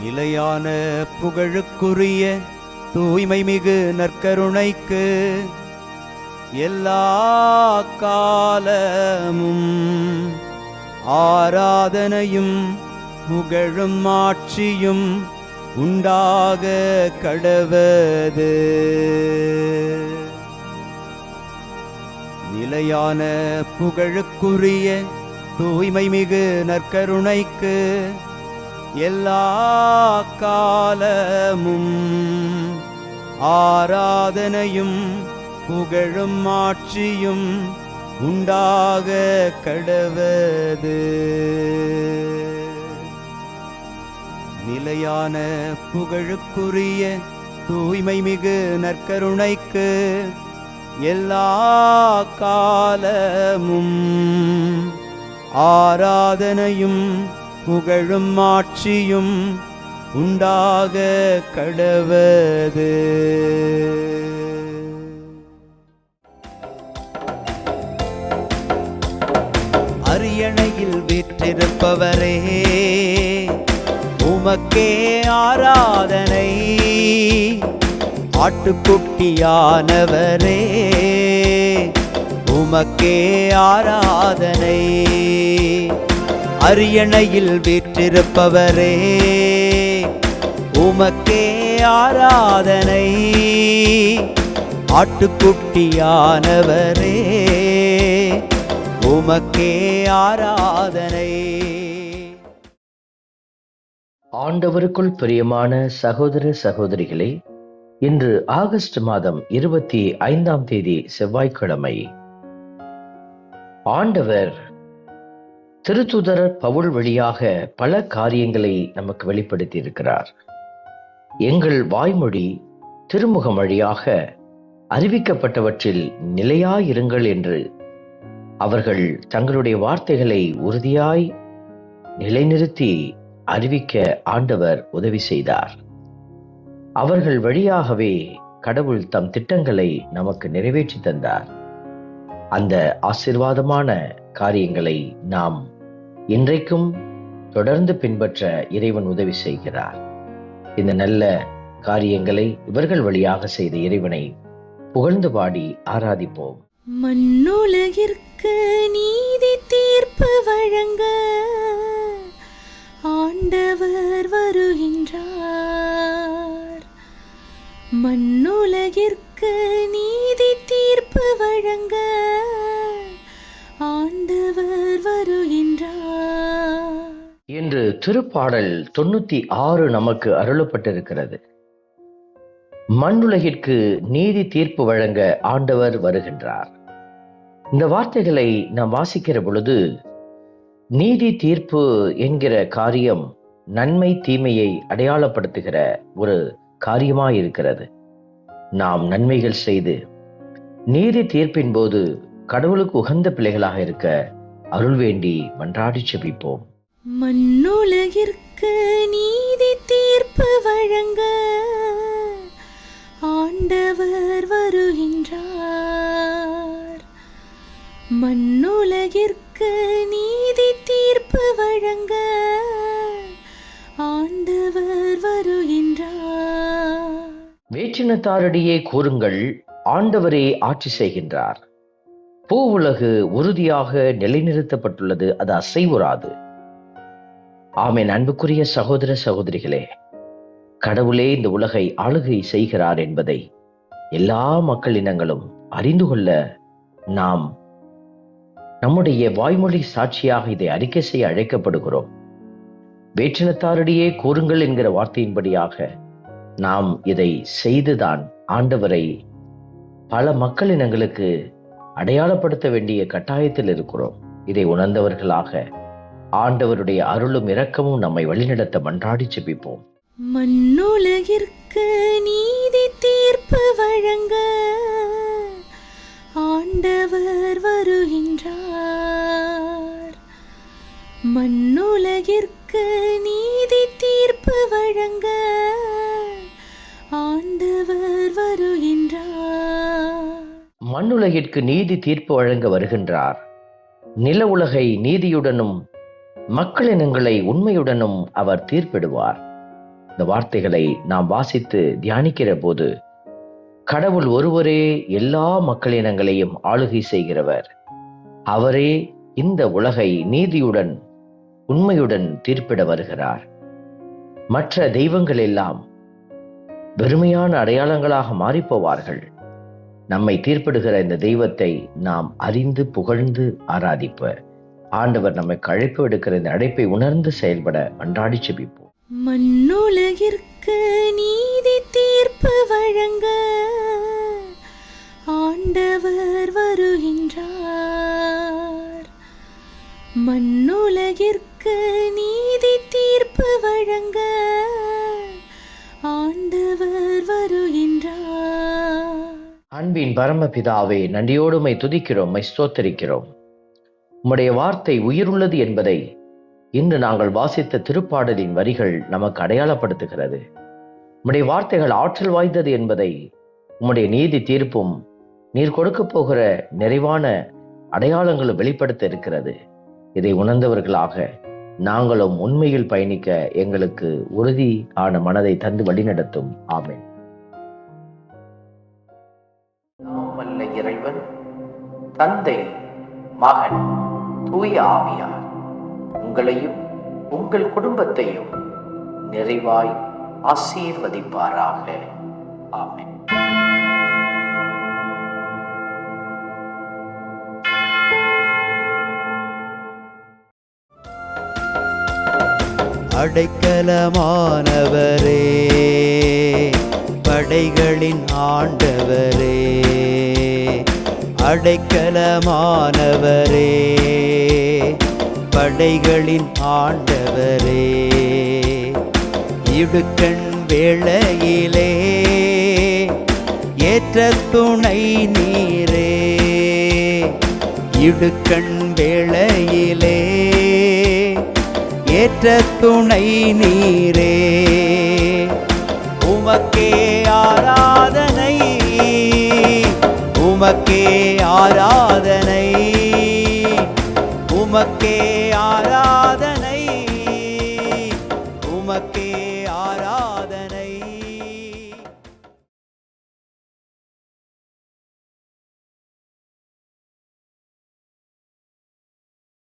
நிலையான புகழுக்குரிய தூய்மை மிகு நற்கருணைக்கு எல்லா காலமும் ஆராதனையும் புகழும் ஆட்சியும் உண்டாக கடவது. நிலையான புகழுக்குரிய தூய்மை மிகு நற்கருணைக்கு எல்லா காலமும் ஆராதனையும் புகழும் ஆட்சியும் உண்டாக கடவது. நிலையான புகழுக்குரிய தூய்மை மிகு நற்கருணைக்கு எல்லா காலமும் ஆராதனையும் புகழும் ஆட்சியும் உண்டாக கடவது. அரியணையில் வீற்றிருப்பவரே, உமக்கே ஆராதனை. ஆட்டுக்குட்டியானவரே, உமக்கே ஆராதனை. அரியணையில் வீற்றிருப்பவரே, உமக்கே ஆராதனை. ஆட்டுக்குட்டியானவரே, உமக்கே ஆராதனை. ஆண்டவருக்குள் பிரியமான சகோதர சகோதரிகளே, இன்று ஆகஸ்ட் மாதம் 25ஆம் தேதி செவ்வாய்க்கிழமை. ஆண்டவர் திருத்தூதர் பவுல் வழியாக பல காரியங்களை நமக்கு வெளிப்படுத்தி இருக்கிறார். எங்கள் வாய்மொழி திருமுகம் வழியாக அறிவிக்கப்பட்டவற்றில் நிலையாயிருங்கள் என்று அவர்கள் தங்களுடைய வார்த்தைகளை உறுதியாய் நிலைநிறுத்தி அறிவிக்க ஆண்டவர் உதவி செய்தார். அவர்கள் வழியாகவே கடவுள் தம் திட்டங்களை நமக்கு நிறைவேற்றி தந்தார். அந்த ஆசீர்வாதமான காரியங்களை நாம் இன்றைக்கும் தொடர்ந்து பின்பற்ற இறைவன் உதவி செய்கிறார். இந்த நல்ல காரியங்களை இவர்கள் வழியாக செய்த இறைவனை புகழ்ந்து பாடி ஆராதிப்போம். மண்ணுலகிற்கு நீதி தீர்ப்பு வழங்க ஆண்டவர் வருகின்றார். மண்ணுலகிற்கு நீதி தீர்ப்பு வழங்க ஆண்டவர் வருகின்றார் என்று திருப்பாடல் 96 நமக்கு அருளப்பட்டிருக்கிறது. மண்ணுலகிற்கு நீதி தீர்ப்பு வழங்க ஆண்டவர் வருகின்றார். இந்த வார்த்தைகளை நாம் வாசிக்கிற பொழுது, நீதி தீர்ப்பு என்கிற காரியம் நன்மை தீமையை அடையாளப்படுத்துகிற ஒரு காரியமாயிருக்கிறது. நாம் நன்மைகள் செய்து நீதி தீர்ப்பின் போது கடவுளுக்கு உகந்த பிள்ளைகளாக இருக்க அருள் வேண்டி மன்றாடி செபிப்போம். மண்ணுலகிற்கு நீதி தீர்ப்பு வழங்க ஆண்டவர் வருகின்றார். மண்ணுலகிற்கு நீதி தீர்ப்பு வழங்க ஆண்டவர் வருகின்றார். வேற்றினத்தாரிடையே கூறுங்கள், ஆண்டவரே ஆட்சி செய்கின்றார். பூ உலகு உறுதியாக நிலைநிறுத்தப்பட்டுள்ளது, அது அசைவுறாது. ஆமென். அன்புக்குரிய சகோதர சகோதரிகளே, கடவுளே இந்த உலகை ஆளுகை செய்கிறார் என்பதை எல்லா மக்களினங்களும் அறிந்து கொள்ள நாம் நம்முடைய வாய்மொழி சாட்சியாக இதை அறிக்கை செய்ய அழைக்கப்படுகிறோம். வேற்றினத்தாரிடையே கூறுங்கள் என்கிற வார்த்தையின்படியாக நாம் இதை செய்துதான் ஆண்டவரை பல மக்களினங்களுக்கு அடையாளப்படுத்த வேண்டிய கட்டாயத்தில் இருக்கிறோம். இதை உணர்ந்தவர்களாக ஆண்டவருடைய அருளும் இரக்கமும் நம்மை வழிநடத்த மன்றாடி செபிப்போம். மண்ணுலகிற்கு நீதி தீர்ப்பு வழங்க ஆண்டவர் வருகின்றார். மண்ணுலகிற்கு நீதி தீர்ப்பு வழங்க ஆண்டவர் வருகின்றார். மண்ணுலகிற்கு நீதி தீர்ப்பு வழங்க வருகின்றார். நில உலகை நீதியுடனும் மக்களினங்களை உண்மையுடனும் அவர் தீர்ப்பிடுவார். இந்த வார்த்தைகளை நாம் வாசித்து தியானிக்கிற போது, கடவுள் ஒருவரே எல்லா மக்களினங்களையும் ஆளுகை செய்கிறவர். அவரே இந்த உலகை நீதியுடன் உண்மையுடன் தீர்ப்பிட வருகிறார். மற்ற தெய்வங்கள் எல்லாம் வெறுமையான அடையாளங்களாக மாறிப்போவார்கள். நம்மை தீர்ப்பிடுகிற இந்த தெய்வத்தை நாம் அறிந்து புகழ்ந்து ஆராதிப்ப ஆண்டவர் நம்மை அழைப்பு எடுக்கிற இந்த அழைப்பை உணர்ந்து செயல்பட அன்றாடி செபிப்போம். மண்ணுலகிற்கு நீதி தீர்ப்பு வழங்க ஆண்டவர் வருகின்றார். மண்ணுலகிற்கு நீதி தீர்ப்பு வழங்க ஆண்டவர் வருகின்றார். அன்பின் பரமபிதாவே, நன்றியோடு உம்மை துதிக்கிறோம், உம்மை ஸ்தோத்தரிக்கிறோம். உம்முடைய வார்த்தை உயிருள்ளது என்பதை இன்று நாங்கள் வாசித்த திருப்பாடலின் வரிகள் நமக்கு அடையாளப்படுத்துகிறது. உம்முடைய வார்த்தைகள் ஆற்றல் வாய்ந்தது என்பதை உம்முடைய நீதி தீர்ப்பும் நீர் கொடுக்க போகிற நிறைவான அடையாளங்களும் வெளிப்படுத்த இருக்கிறது. இதை உணர்ந்தவர்களாக நாங்களும் உண்மையில் பயணிக்க எங்களுக்கு உறுதியான மனதை தந்து வழிநடத்தும். ஆமென். நாமல்ல இறைவன், தந்தை, மகன், தூய ஆவியார் உங்களையும் உங்கள் குடும்பத்தையும் நிறைவாய் ஆசீர்வதிப்பாராக. ஆமென். அடைக்கலமானவரே, படைகளின் ஆண்டவரே, அடைக்கலமானவரே, படைகளின் ஆண்டவரே, இடுக்கண் வேளையிலே ஏற்ற துணை நீரே, இடுக்கண் வேளையிலே ஏற்ற துணை நீரே, உமக்கே ஆராதனை, உமக்கே ஆராதனை, உமக்கே ஆராதனை, உமக்கே ஆராதனை.